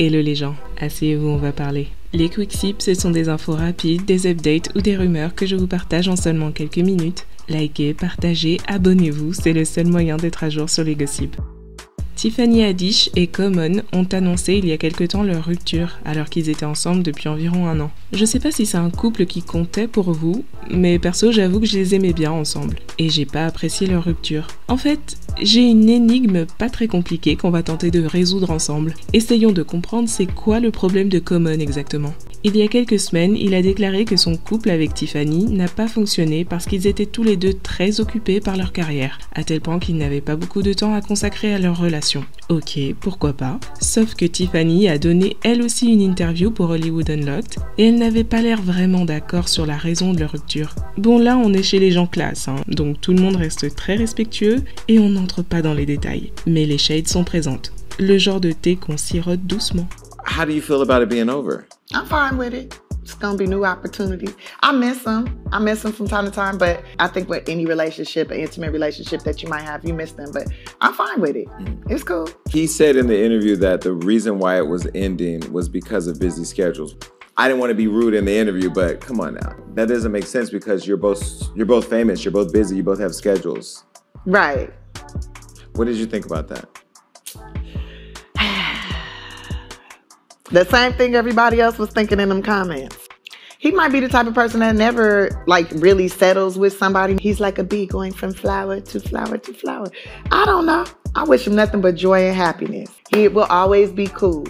Hello les gens, asseyez-vous, on va parler. Les Quick Sips, ce sont des infos rapides, des updates ou des rumeurs que je vous partage en seulement quelques minutes. Likez, partagez, abonnez-vous, c'est le seul moyen d'être à jour sur les gossips. Tiffany Haddish et Common ont annoncé il y a quelque temps leur rupture, alors qu'ils étaient ensemble depuis environ 1 an. Je sais pas si c'est un couple qui comptait pour vous, mais perso j'avoue que je les aimais bien ensemble, et j'ai pas apprécié leur rupture. En fait, j'ai une énigme pas très compliquée qu'on va tenter de résoudre ensemble. Essayons de comprendre c'est quoi le problème de Common exactement. Il y a quelques semaines, il a déclaré que son couple avec Tiffany n'a pas fonctionné parce qu'ils étaient tous les deux très occupés par leur carrière, à tel point qu'ils n'avaient pas beaucoup de temps à consacrer à leur relation. Ok, pourquoi pas. Sauf que Tiffany a donné elle aussi une interview pour Hollywood Unlocked et elle n'avait pas l'air vraiment d'accord sur la raison de leur rupture. Bon là on est chez les gens classe, donc tout le monde reste très respectueux et on n'entre pas dans les détails. Mais les shades sont présentes. Le genre de thé qu'on sirote doucement. How do you feel about it being over? I'm fine with it. It's gonna be new opportunities. I miss him. I miss him from time to time, but I think with any relationship, an intimate relationship that you might have, you miss them, but I'm fine with it. It's cool. He said in the interview that the reason why it was ending was because of busy schedules. I didn't want to be rude in the interview, but come on now. That doesn't make sense because you're both famous, you're both busy, you both have schedules. Right. What did you think about that? The same thing everybody else was thinking in them comments. He might be the type of person that never really settles with somebody. He's like a bee going from flower to flower to flower. I don't know. I wish him nothing but joy and happiness. He will always be cool.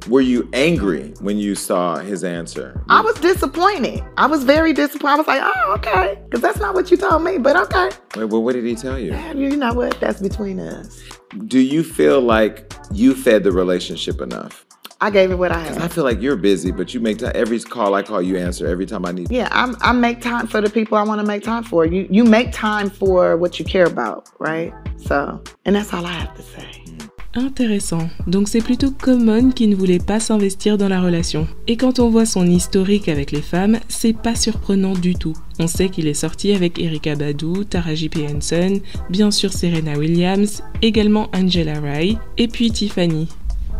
Were you angry when you saw his answer? I was disappointed. I was very disappointed. I was like, oh, okay. Because that's not what you told me, but okay. Wait, well, what did he tell you? You know what? That's between us. Do you feel like you fed the relationship enough? I gave it what I had. I feel like you're busy, but you make time. Every call I call, you answer every time I need. Yeah, I make time for the people I want to make time for. You make time for what you care about, right? So, and that's all I have to say. Intéressant. Donc c'est plutôt Common qui ne voulait pas s'investir dans la relation. Et quand on voit son historique avec les femmes, c'est pas surprenant du tout. On sait qu'il est sorti avec Erykah Badu, Taraji P. Henson, bien sûr Serena Williams, également Angela Rye, et puis Tiffany.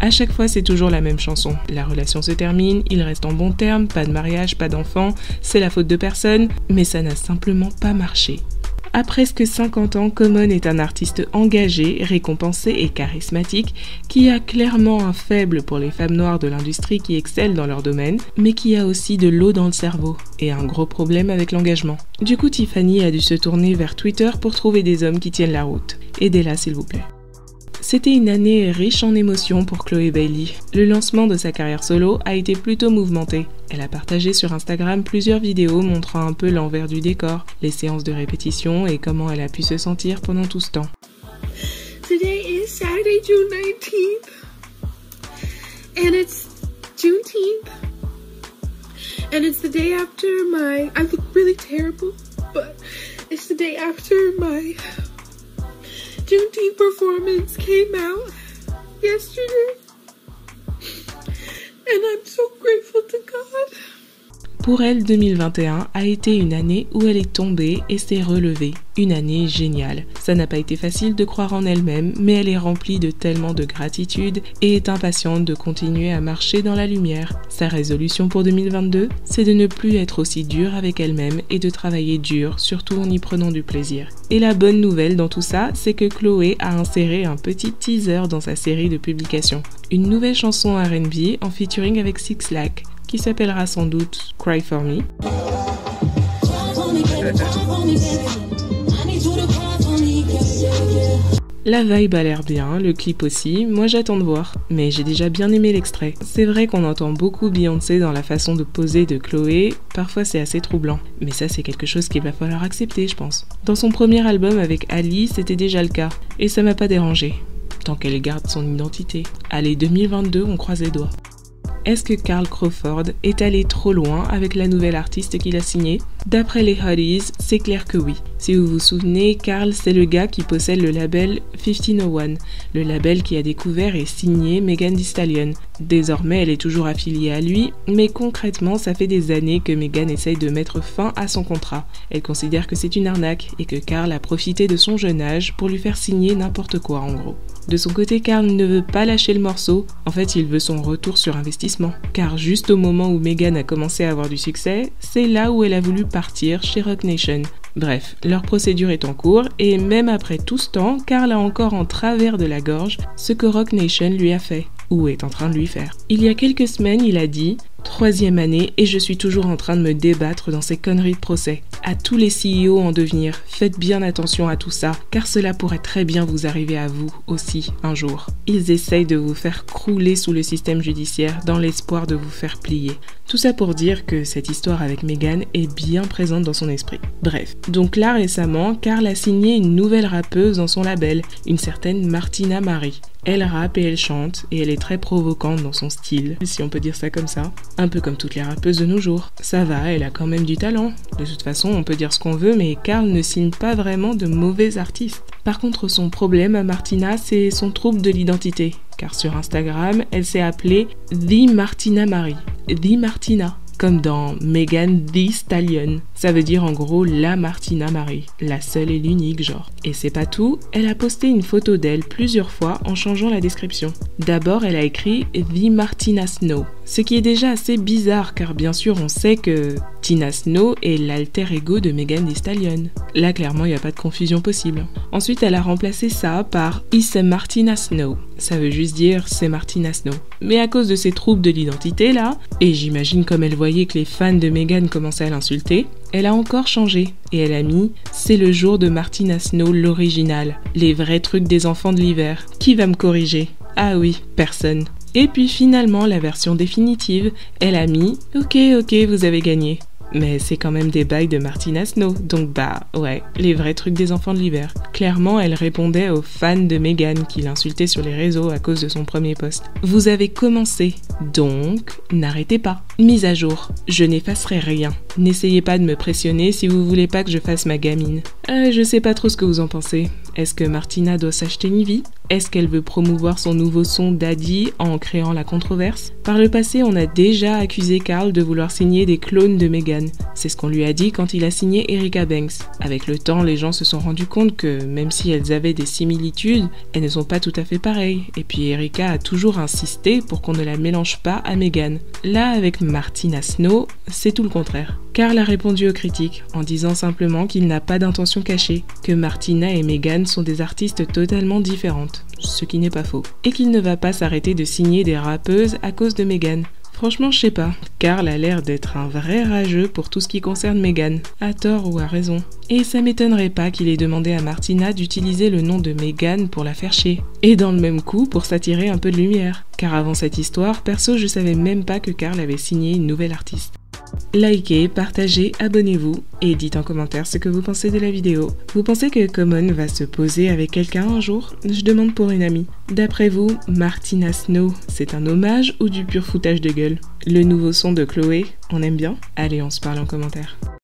À chaque fois, c'est toujours la même chanson. La relation se termine, ils restent en bons termes, pas de mariage, pas d'enfants, c'est la faute de personne, mais ça n'a simplement pas marché. À presque 50 ans, Common est un artiste engagé, récompensé et charismatique qui a clairement un faible pour les femmes noires de l'industrie qui excellent dans leur domaine, mais qui a aussi de l'eau dans le cerveau et un gros problème avec l'engagement. Du coup, Tiffany a dû se tourner vers Twitter pour trouver des hommes qui tiennent la route. Aidez-la s'il vous plaît. C'était une année riche en émotions pour Chloé Bailey. Le lancement de sa carrière solo a été plutôt mouvementé. Elle a partagé sur Instagram plusieurs vidéos montrant un peu l'envers du décor, les séances de répétition et comment elle a pu se sentir pendant tout ce temps. Today is Saturday, June 19th, and it's Juneteenth, and it's the day after I look really terrible, but it's the day after my Juneteenth performance came out yesterday, and I'm so grateful to God. Pour elle, 2021 a été une année où elle est tombée et s'est relevée. Une année géniale. Ça n'a pas été facile de croire en elle-même, mais elle est remplie de tellement de gratitude et est impatiente de continuer à marcher dans la lumière. Sa résolution pour 2022, c'est de ne plus être aussi dure avec elle-même et de travailler dur, surtout en y prenant du plaisir. Et la bonne nouvelle dans tout ça, c'est que Chloé a inséré un petit teaser dans sa série de publications. Une nouvelle chanson R&B en featuring avec Six Lack, qui s'appellera sans doute Cry For Me. La vibe a l'air bien, le clip aussi, moi j'attends de voir, mais j'ai déjà bien aimé l'extrait. C'est vrai qu'on entend beaucoup Beyoncé dans la façon de poser de Chloé, parfois c'est assez troublant, mais ça c'est quelque chose qu'il va falloir accepter je pense. Dans son premier album avec Ali, c'était déjà le cas, et ça m'a pas dérangé, tant qu'elle garde son identité. Allez, 2022, on croise les doigts. Est-ce que Carl Crawford est allé trop loin avec la nouvelle artiste qu'il a signée? D'après les Hotties, c'est clair que oui. Si vous vous souvenez, Carl, c'est le gars qui possède le label 1501, le label qui a découvert et signé Megan Thee Stallion. Désormais, elle est toujours affiliée à lui, mais concrètement, ça fait des années que Meghan essaye de mettre fin à son contrat. Elle considère que c'est une arnaque et que Karl a profité de son jeune âge pour lui faire signer n'importe quoi en gros. De son côté, Karl ne veut pas lâcher le morceau, en fait il veut son retour sur investissement. Car juste au moment où Meghan a commencé à avoir du succès, c'est là où elle a voulu partir chez Roc Nation. Bref, leur procédure est en cours et même après tout ce temps, Karl a encore en travers de la gorge ce que Roc Nation lui a fait, ou est en train de lui faire. Il y a quelques semaines, il a dit « 3e année et je suis toujours en train de me débattre dans ces conneries de procès. À tous les CEO en devenir, faites bien attention à tout ça, car cela pourrait très bien vous arriver à vous aussi un jour. Ils essayent de vous faire crouler sous le système judiciaire dans l'espoir de vous faire plier. » Tout ça pour dire que cette histoire avec Meghan est bien présente dans son esprit. Bref, donc là récemment, Karl a signé une nouvelle rappeuse dans son label, une certaine Martina Marie. Elle rappe et elle chante, et elle est très provocante dans son style, si on peut dire ça comme ça. Un peu comme toutes les rappeuses de nos jours. Ça va, elle a quand même du talent. De toute façon, on peut dire ce qu'on veut, mais Karl ne signe pas vraiment de mauvais artistes. Par contre, son problème à Martina, c'est son trouble de l'identité. Car sur Instagram, elle s'est appelée The Martina Marie. The Martina. Comme dans Megan Thee Stallion. Ça veut dire en gros la Martina Marie, la seule et l'unique genre. Et c'est pas tout, elle a posté une photo d'elle plusieurs fois en changeant la description. D'abord, elle a écrit The Martina Snow, ce qui est déjà assez bizarre car bien sûr on sait que Tina Snow est l'alter ego de Megan Thee Stallion. Là clairement il n'y a pas de confusion possible. Ensuite elle a remplacé ça par It's Martina Snow. Ça veut juste dire c'est Martina Snow. Mais à cause de ses troubles de l'identité là, et j'imagine comme elle voyait que les fans de Meghan commençaient à l'insulter, elle a encore changé et elle a mis « C'est le jour de Martina Snow l'original, les vrais trucs des enfants de l'hiver. Qui va me corriger ? Ah oui, personne. » Et puis finalement, la version définitive, elle a mis « Ok, vous avez gagné. » Mais c'est quand même des bails de Martina Snow, donc bah ouais, les vrais trucs des enfants de l'hiver. Clairement, elle répondait aux fans de Meghan qui l'insultaient sur les réseaux à cause de son premier post. Vous avez commencé, donc n'arrêtez pas. Mise à jour, je n'effacerai rien. N'essayez pas de me pressionner si vous voulez pas que je fasse ma gamine. Je sais pas trop ce que vous en pensez. Est-ce que Martina doit s'acheter une vie ? Est-ce qu'elle veut promouvoir son nouveau son Daddy en créant la controverse ? Par le passé, on a déjà accusé Karl de vouloir signer des clones de Meghan. C'est ce qu'on lui a dit quand il a signé Erika Banks. Avec le temps, les gens se sont rendus compte que même si elles avaient des similitudes, elles ne sont pas tout à fait pareilles. Et puis Erika a toujours insisté pour qu'on ne la mélange pas à Meghan. Là, avec Martina Snow, c'est tout le contraire. Karl a répondu aux critiques en disant simplement qu'il n'a pas d'intention cachée, que Martina et Meghan sont des artistes totalement différentes, ce qui n'est pas faux, et qu'il ne va pas s'arrêter de signer des rappeuses à cause de Meghan. Franchement, je sais pas, Karl a l'air d'être un vrai rageux pour tout ce qui concerne Meghan, à tort ou à raison. Et ça m'étonnerait pas qu'il ait demandé à Martina d'utiliser le nom de Meghan pour la faire chier. Et dans le même coup, pour s'attirer un peu de lumière. Car avant cette histoire, perso, je savais même pas que Karl avait signé une nouvelle artiste. Likez, partagez, abonnez-vous et dites en commentaire ce que vous pensez de la vidéo. Vous pensez que Common va se poser avec quelqu'un un jour ? Je demande pour une amie. D'après vous, Martina Snow, c'est un hommage ou du pur foutage de gueule ? Le nouveau son de Chloé, on aime bien ? Allez, on se parle en commentaire.